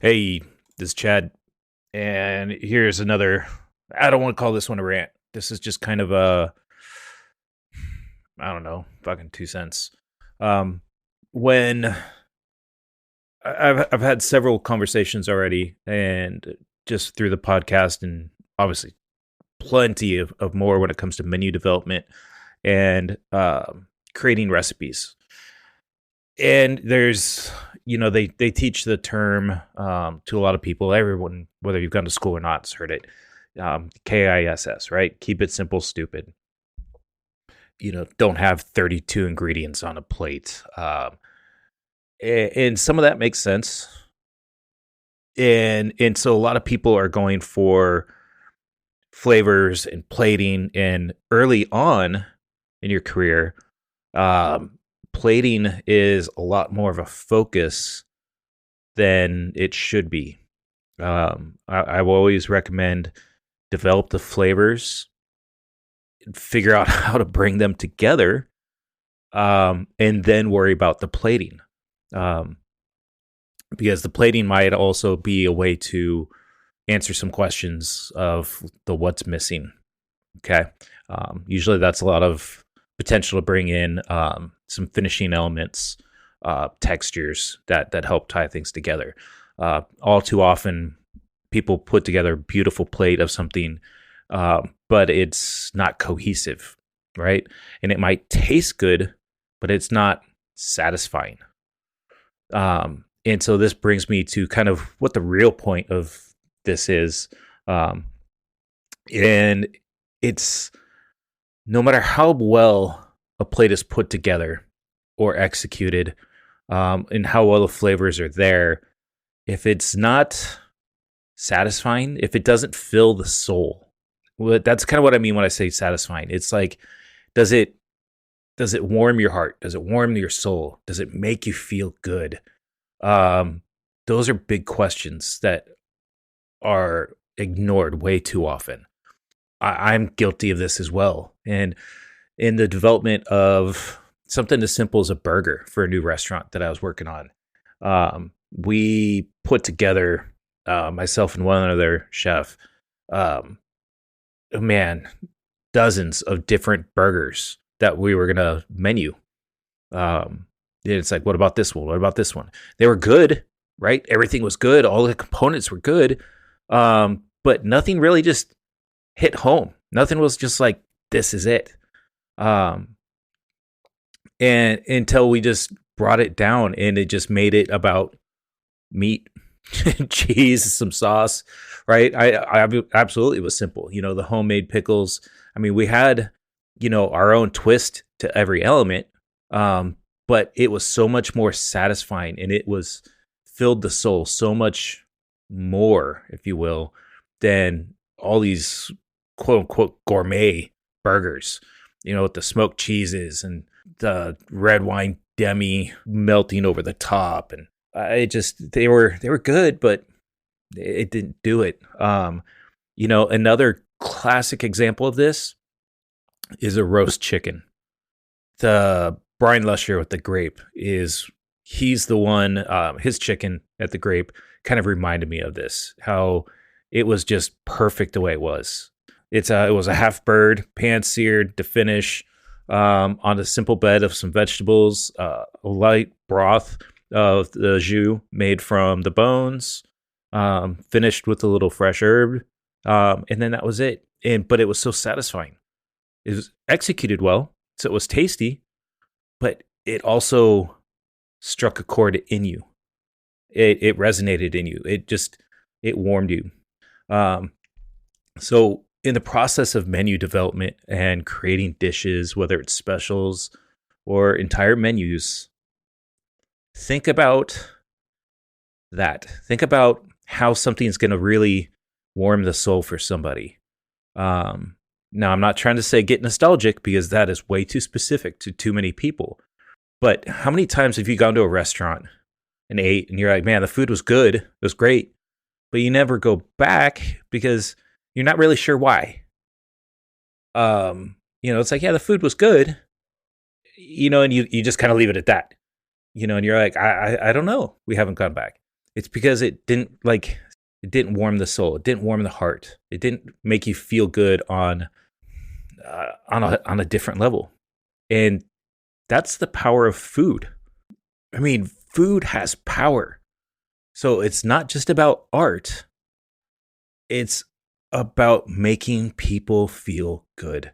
Hey, this is Chad, and here's another. I don't want to call this one a rant. This is just kind of I don't know, fucking 2 cents. Um, when I've had several conversations already, and just through the podcast, and obviously plenty of more when it comes to menu development and creating recipes. And there's they teach the term to a lot of people. Everyone, whether you've gone to school or not, has heard it. KISS, right? Keep it simple, stupid. Don't have 32 ingredients on a plate. And some of that makes sense. And so a lot of people are going for flavors and plating. And early on in your career, plating is a lot more of a focus than it should be. I will always recommend develop the flavors, figure out how to bring them together, and then worry about the plating. Because the plating might also be a way to answer some questions of the what's missing. Okay. Usually that's a lot of potential to bring in some finishing elements, textures that help tie things together. All too often, people put together a beautiful plate of something, but it's not cohesive, right? And it might taste good, but it's not satisfying. And so this brings me to kind of what the real point of this is. And it's no matter how well a plate is put together or executed, and how well the flavors are there, if it's not satisfying, if it doesn't fill the soul, well, that's kind of what I mean when I say satisfying. It's like, does it warm your heart? Does it warm your soul? Does it make you feel good? Those are big questions that are ignored way too often. I'm guilty of this as well. And in the development of something as simple as a burger for a new restaurant that I was working on, we put together, myself and one other chef, dozens of different burgers that we were going to menu. It's like, what about this one? What about this one? They were good, right? Everything was good. All the components were good. But nothing really just hit home. Nothing was just like, this is it. And until we just brought it down and it just made it about meat, cheese, some sauce, right? I absolutely was simple. The homemade pickles. I mean, we had, our own twist to every element. But it was so much more satisfying, and it was filled the soul so much more, if you will, than all these quote unquote gourmet burgers, with the smoked cheeses and the red wine demi melting over the top. And they were good, but it didn't do it. Another classic example of this is a roast chicken. The Brian Lusher with the grape he's the one, his chicken at the grape kind of reminded me of this, how it was just perfect the way it was. It was a half bird, pan seared to finish, on a simple bed of some vegetables, a light broth of the jus made from the bones, finished with a little fresh herb. And then that was it. But it was so satisfying. It was executed well, so it was tasty, but it also struck a chord in you. It resonated in you. It warmed you. So in the process of menu development and creating dishes, whether it's specials or entire menus, think about that. Think about how something's going to really warm the soul for somebody. Now, I'm not trying to say get nostalgic, because that is way too specific to too many people. But how many times have you gone to a restaurant and ate and you're like, man, the food was good, it was great, but you never go back because you're not really sure why? It's like, yeah, the food was good, and you just kind of leave it at that, and you're like, I don't know. We haven't gone back. It's because it didn't warm the soul. It didn't warm the heart. It didn't make you feel good on a different level. And that's the power of food. I mean, food has power. So it's not just about art. It's about making people feel good.